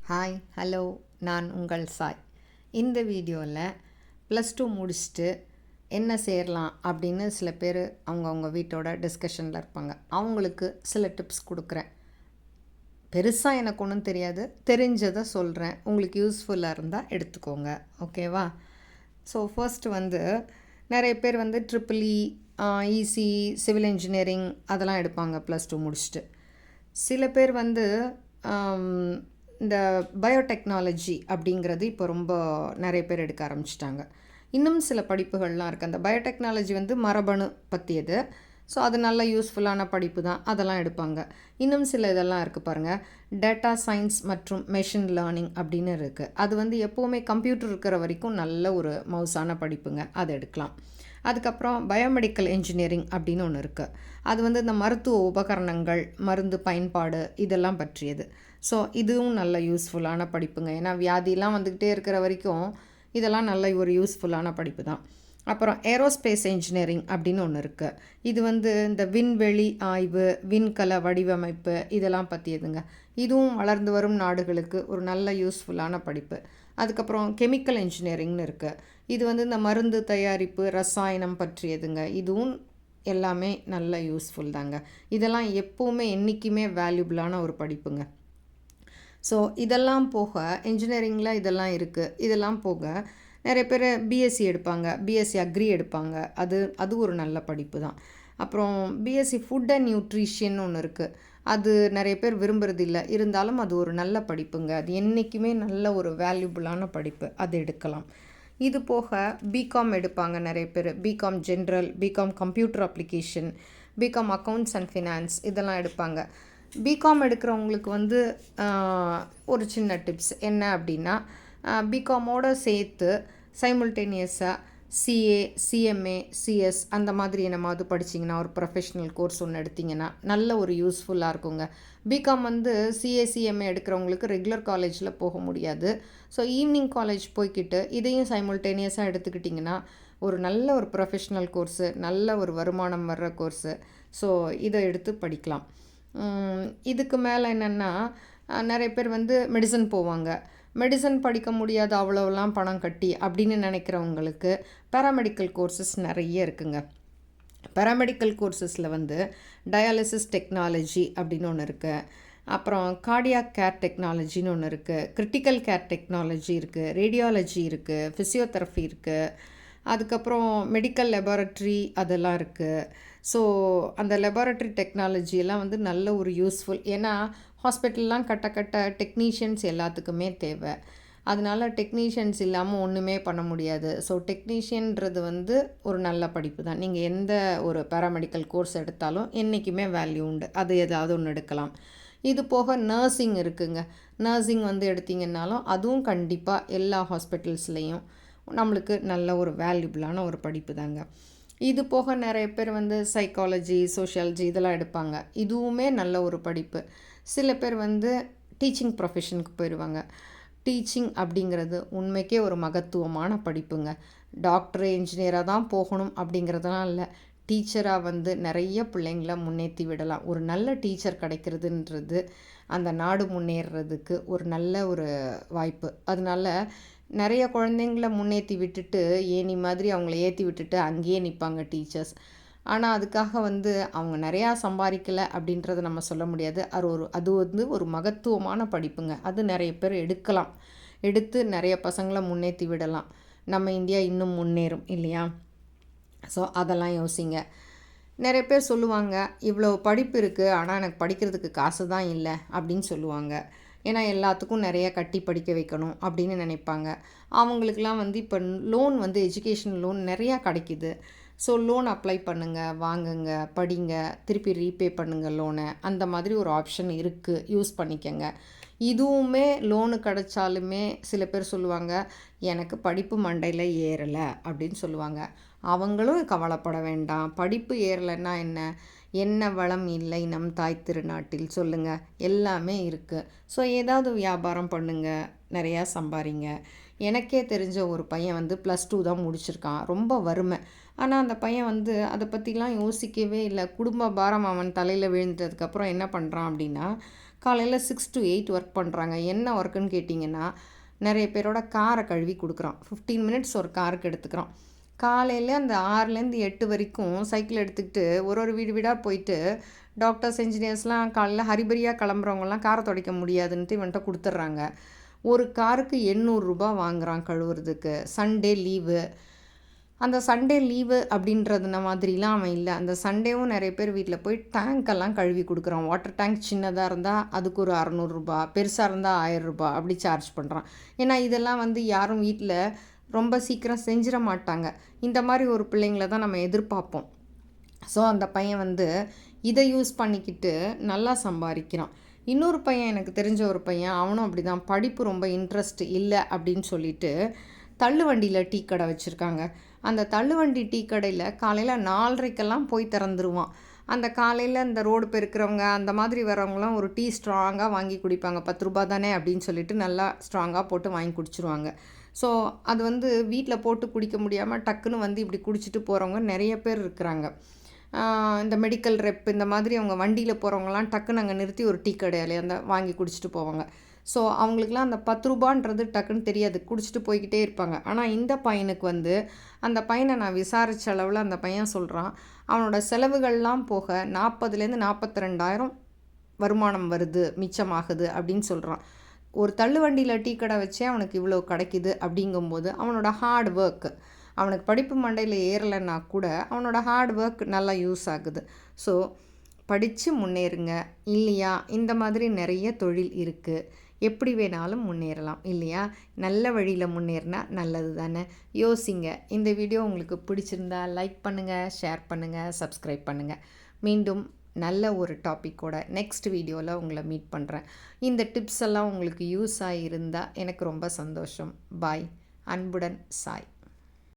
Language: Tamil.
ஹாய் ஹலோ, நான் உங்கள் சாய். இந்த வீடியோவில் +2 முடிச்சுட்டு என்ன சேரலாம் அப்படின்னு சில பேர் அவங்கவுங்க வீட்டோட டிஸ்கஷனில் இருப்பாங்க. அவங்களுக்கு சில டிப்ஸ் கொடுக்குறேன். பெருசாக எனக்கு ஒன்றும் தெரியாது, தெரிஞ்சதை சொல்கிறேன். உங்களுக்கு யூஸ்ஃபுல்லாக இருந்தால் எடுத்துக்கோங்க, ஓகேவா? ஸோ ஃபர்ஸ்ட் நிறைய பேர் ட்ரிபிள்இ, இசி, சிவில் இன்ஜினியரிங் அதெல்லாம் எடுப்பாங்க +2 முடிச்சுட்டு. சில பேர் இந்த பயோடெக்னாலஜி அப்படிங்கிறது இப்போ ரொம்ப நிறைய பேர் எடுக்க ஆரம்பிச்சிட்டாங்க. இன்னும் சில படிப்புகள்லாம் இருக்குது. அந்த பயோடெக்னாலஜி மரபணு பற்றியது. ஸோ அது நல்ல யூஸ்ஃபுல்லான படிப்பு தான், அதெல்லாம் எடுப்பாங்க. இன்னும் சில இதெல்லாம் இருக்குது பாருங்கள், டேட்டா சயின்ஸ் மற்றும் மெஷின் லேர்னிங் அப்படின்னு இருக்குது. அது எப்போவுமே கம்ப்யூட்டர் இருக்கிற வரைக்கும் நல்ல ஒரு மவுசான படிப்புங்க, அதை எடுக்கலாம். அதுக்கப்புறம் பயோமெடிக்கல் இன்ஜினியரிங் அப்படின்னு ஒன்று இருக்குது. அது இந்த மருத்துவ உபகரணங்கள், மருந்து பயன்பாடு இதெல்லாம் பற்றியது. ஸோ இதுவும் நல்ல யூஸ்ஃபுல்லான படிப்புங்க. ஏன்னா வியாதிலாம் வந்துக்கிட்டே இருக்கிற வரைக்கும் இதெல்லாம் நல்ல ஒரு யூஸ்ஃபுல்லான படிப்பு தான். அப்புறம் ஏரோஸ்பேஸ் இன்ஜினியரிங் அப்படின்னு ஒன்று இருக்குது. இது இந்த விண்வெளி ஆய்வு, விண்கல வடிவமைப்பு இதெல்லாம் பற்றியதுங்க. இதுவும் வளர்ந்து வரும் நாடுகளுக்கு ஒரு நல்ல யூஸ்ஃபுல்லான படிப்பு. அதுக்கப்புறம் கெமிக்கல் இன்ஜினியரிங்னு இருக்குது. இது இந்த மருந்து தயாரிப்பு, ரசாயனம் பற்றியதுங்க. இதுவும் எல்லாமே நல்ல யூஸ்ஃபுல் தாங்க. இதெல்லாம் எப்போவுமே என்றைக்குமே வேல்யூபிளான ஒரு படிப்புங்க. ஸோ இதெல்லாம் போக இன்ஜினியரிங்கில் இதெல்லாம் இருக்குது. இதெல்லாம் போக நிறைய பேர் பிஎஸ்சி எடுப்பாங்க, பிஎஸ்சி அக்ரி எடுப்பாங்க. அது ஒரு நல்ல படிப்பு தான். அப்புறம் பிஎஸ்சி ஃபுட் அண்ட் நியூட்ரிஷன் ஒன்று இருக்குது. அது நிறைய பேர் விரும்புறதில்லை, இருந்தாலும் அது ஒரு நல்ல படிப்புங்க. அது என்றைக்குமே நல்ல ஒரு வேல்யூபுளான படிப்பு, அது எடுக்கலாம். இது போக பிகாம் எடுப்பாங்க நிறைய பேர். BCom general, BCom computer application, BCom accounts and finance இதெல்லாம் எடுப்பாங்க. பிகாம் எடுக்கிறவங்களுக்கு ஒரு சின்ன டிப்ஸ் என்ன அப்படின்னா, பிகாமோடு சேர்த்து சைமல்டேனியஸாக சிஏ, சிஎம்ஏ, சிஎஸ் அந்த மாதிரி என்னமாவது படிச்சிங்கன்னா, ஒரு ப்ரொஃபஷ்னல் கோர்ஸ் ஒன்று எடுத்திங்கன்னா நல்ல ஒரு யூஸ்ஃபுல்லாக இருக்குங்க. பிகாம் சிஏ, சிஎம்ஏ எடுக்கிறவங்களுக்கு ரெகுலர் காலேஜில் போக முடியாது. ஸோ ஈவினிங் காலேஜ் போய்கிட்டு இதையும் சைமல்டேனியஸாக எடுத்துக்கிட்டிங்கன்னா ஒரு நல்ல ஒரு ப்ரொஃபஷ்னல் கோர்ஸு, நல்ல ஒரு வருமானம் வர்ற கோர்ஸு. ஸோ இதை எடுத்து படிக்கலாம். இதுக்கு மேலே என்னென்னா, நிறைய பேர் மெடிசன் போவாங்க. மெடிசன் படிக்க முடியாது அவ்வளோலாம் பணம் கட்டி அப்படின்னு நினைக்கிறவங்களுக்கு பேராமெடிக்கல் கோர்சஸ் நிறைய இருக்குங்க. பேராமெடிக்கல் கோர்சஸில் டயாலிசிஸ் டெக்னாலஜி அப்படின்னு ஒன்று இருக்குது. அப்புறம் கார்டியாக் கேர் டெக்னாலஜின்னு ஒன்று இருக்குது. கிரிட்டிக்கல் கேர் டெக்னாலஜி இருக்குது. ரேடியாலஜி இருக்குது. ஃபிசியோதெரப்பி இருக்குது. அதுக்கப்புறம் மெடிக்கல் லெபார்ட்ரி அதெல்லாம் இருக்குது. ஸோ அந்த லெபார்ட்ரி டெக்னாலஜியெல்லாம் நல்ல ஒரு யூஸ்ஃபுல். ஏன்னா ஹாஸ்பிட்டல்லாம் கட்ட டெக்னீஷியன்ஸ் எல்லாத்துக்குமே தேவை. அதனால் டெக்னீஷியன்ஸ் இல்லாமல் ஒன்றுமே பண்ண முடியாது. ஸோ டெக்னீஷியன்றது ஒரு நல்ல படிப்பு தான். நீங்கள் எந்த ஒரு பேராமெடிக்கல் கோர்ஸ் எடுத்தாலும் என்றைக்குமே வேல்யூ உண்டு. அது ஏதாவது ஒன்று எடுக்கலாம். இது போக நர்சிங் இருக்குங்க. நர்சிங் எடுத்திங்கன்னாலும் அதுவும் கண்டிப்பாக எல்லா ஹாஸ்பிட்டல்ஸ்லேயும் நம்மளுக்கு நல்ல ஒரு வேல்யூபிளான ஒரு படிப்பு தாங்க. இது போக நிறைய பேர் சைக்காலஜி, சோஷியாலஜி இதெல்லாம் எடுப்பாங்க. இதுவுமே நல்ல ஒரு படிப்பு. சில பேர் டீச்சிங் ப்ரொஃபஷனுக்கு போயிடுவாங்க. டீச்சிங் அப்படிங்கிறது உண்மைக்கே ஒரு மகத்துவமான படிப்புங்க. டாக்டர், இன்ஜினியராக தான் போகணும் அப்படிங்கிறதுலாம் இல்லை. டீச்சராக நிறைய பிள்ளைங்கள முன்னேற்றி விடலாம். ஒரு நல்ல டீச்சர் கிடைக்கிறதுன்றது அந்த நாடு முன்னேறதுக்கு ஒரு நல்ல ஒரு வாய்ப்பு. அதனால நிறைய குழந்தைங்கள முன்னேற்றி விட்டுட்டு ஏணி மாதிரி அவங்கள ஏற்றி விட்டுட்டு அங்கேயே நிற்பாங்க டீச்சர்ஸ். ஆனால் அதுக்காக அவங்க நிறையா சம்பாதிக்கலை அப்படின்றத நம்ம சொல்ல முடியாது. அது ஒரு மகத்துவமான படிப்புங்க. அது நிறைய பேர் எடுக்கலாம். எடுத்து நிறைய பசங்களை முன்னேற்றி விடலாம். நம்ம இந்தியா இன்னும் முன்னேறும் இல்லையா? ஸோ அதெல்லாம் யோசிங்க. நிறைய பேர் சொல்லுவாங்க, இவ்வளோ படிப்பு இருக்குது, ஆனால் எனக்கு படிக்கிறதுக்கு காசு தான் இல்லை அப்படின்னு சொல்லுவாங்க. ஏன்னா எல்லாத்துக்கும் நிறைய கட்டி படிக்க வைக்கணும் அப்படின்னு நினைப்பாங்க. அவங்களுக்கெல்லாம் இப்போ லோன் எஜுகேஷன் லோன் நிறையா கிடைக்கிது. ஸோ லோன் அப்ளை பண்ணுங்கள், வாங்குங்க, படிங்க, திருப்பி ரீபே பண்ணுங்கள் லோனை. அந்த மாதிரி ஒரு ஆப்ஷன் இருக்குது, யூஸ் பண்ணிக்கங்க. இதுவுமே லோனு கிடைச்சாலுமே சில பேர் சொல்லுவாங்க, எனக்கு படிப்பு மண்டையில் ஏறலை அப்படின்னு சொல்லுவாங்க. அவங்களும் கவலைப்பட வேண்டாம். படிப்பு ஏறலைன்னா என்ன வளம் இல்லை நம் தாய் திருநாட்டில் சொல்லுங்கள், எல்லாமே இருக்குது. ஸோ ஏதாவது வியாபாரம் பண்ணுங்கள், நிறையா சம்பாதிங்க. எனக்கே தெரிஞ்ச ஒரு பையன் +2 தான் முடிச்சிருக்கான். ரொம்ப வறுமை. ஆனால் அந்த பையன் அதை பற்றிலாம் யோசிக்கவே இல்லை. குடும்ப பாரம் அவன் தலையில் விழுந்ததுக்கப்புறம் என்ன பண்ணுறான் அப்படின்னா, காலையில் 6 to 8 ஒர்க் பண்ணுறாங்க. என்ன ஒர்க்குன்னு கேட்டிங்கன்னா, நிறைய பேரோட காரை கழுவி கொடுக்குறான். 15 மினிட்ஸ் ஒரு காருக்கு எடுத்துக்கிறான். காலையில் அந்த 6லேருந்து 8 வரைக்கும் சைக்கிள் எடுத்துக்கிட்டு ஒரு வீடு வீடாக போயிட்டு டாக்டர்ஸ் இன்ஜினியர்ஸ்லாம் காலையில் ஹரிபரியாக கிளம்புறவங்கலாம் காரை துடைக்க முடியாதுன்ட்டு இவன்கிட்ட கொடுத்துட்றாங்க. ஒரு காருக்கு 800 ரூபா வாங்குகிறான் கழுவுறதுக்கு. Sunday leave. அந்த சண்டே லீவு அப்படின்றதுன மாதிரிலாம் அவன் இல்லை. அந்த சண்டேவும் நிறைய பேர் வீட்டில் போய் டேங்க்கெல்லாம் கழுவி கொடுக்குறான். வாட்டர் டேங்க் சின்னதாக இருந்தால் அதுக்கு ஒரு 600 ரூபா, பெருசாக இருந்தால் 1000 ரூபா அப்படி சார்ஜ் பண்ணுறான். ஏன்னா இதெல்லாம் யாரும் வீட்டில் ரொம்ப சீக்கிரம் செஞ்சிட மாட்டாங்க. இந்த மாதிரி ஒரு பிள்ளைங்கள தான் நம்ம எதிர்பார்ப்போம். ஸோ அந்த பையன் இதை யூஸ் பண்ணிக்கிட்டு நல்லா சம்பாதிக்கிறான். இன்னொரு பையன், எனக்கு தெரிஞ்ச ஒரு பையன், அவனும் அப்படி தான். படிப்பு ரொம்ப இன்ட்ரெஸ்ட் இல்லை அப்படின்னு சொல்லிட்டு தள்ளுவண்டியில் டீ கடை வச்சுருக்காங்க. அந்த தள்ளுவண்டி டீ கடையில் காலையில் 4:30க்கெல்லாம் போய் திறந்துருவான். அந்த காலையில் இந்த ரோடு பெருக்கிறவங்க அந்த மாதிரி வரவங்களாம் ஒரு டீ ஸ்ட்ராங்காக வாங்கி குடிப்பாங்க. 10 ரூபா தானே அப்படின்னு சொல்லிட்டு நல்லா ஸ்ட்ராங்காக போட்டு வாங்கி குடிச்சிருவாங்க. ஸோ அது வீட்டில் போட்டு குடிக்க முடியாமல் டக்குன்னு இப்படி குடிச்சிட்டு போகிறவங்க நிறைய பேர் இருக்கிறாங்க. இந்த மெடிக்கல் ரெப் இந்த மாதிரி அவங்க வண்டியில் போகிறவங்களாம் டக்குன்னு அங்கே நிறுத்தி ஒரு டீ கடையில வாங்கி குடிச்சிட்டு போவாங்க. ஸோ அவங்களுக்குலாம் அந்த 10 ரூபான்றது டக்குன்னு தெரியாது, குடிச்சிட்டு போய்கிட்டே இருப்பாங்க. ஆனால் இந்த பையனுக்கு அந்த பையனை நான் விசாரித்த அளவில் அந்த பையன் சொல்கிறான், அவனோட செலவுகள்லாம் போக 40,000 42,000 வருமானம் வருது, மிச்சமாகுது அப்படின்னு சொல்கிறான். ஒரு தள்ளுவண்டியில் டீ கடை வச்சே அவனுக்கு இவ்வளோ கிடைக்குது அப்படிங்கும்போது அவனோட ஹார்ட் ஒர்க், அவனுக்கு படிப்பு மண்டையில் ஏறலைன்னா கூட அவனோட ஹார்ட் ஒர்க் நல்லா யூஸ் ஆகுது. ஸோ படித்து முன்னேறுங்க. இல்லையா, இந்த மாதிரி நிறைய தொழில் இருக்குது, எப்படி வேணாலும் முன்னேறலாம் இல்லையா? நல்ல வழியில் முன்னேறினா நல்லது தானே. யோசிங்க. இந்த வீடியோ உங்களுக்கு பிடிச்சிருந்தா லைக் பண்ணுங்கள், ஷேர் பண்ணுங்கள், சப்ஸ்கிரைப் பண்ணுங்கள். மீண்டும் நல்ல ஒரு டாப்பிக்கோட நெக்ஸ்ட் வீடியோவில் உங்களை மீட் பண்ணுறேன். இந்த டிப்ஸ் எல்லாம் உங்களுக்கு யூஸ் ஆகியிருந்தால் எனக்கு ரொம்ப சந்தோஷம். பாய். அன்புடன் சாய்.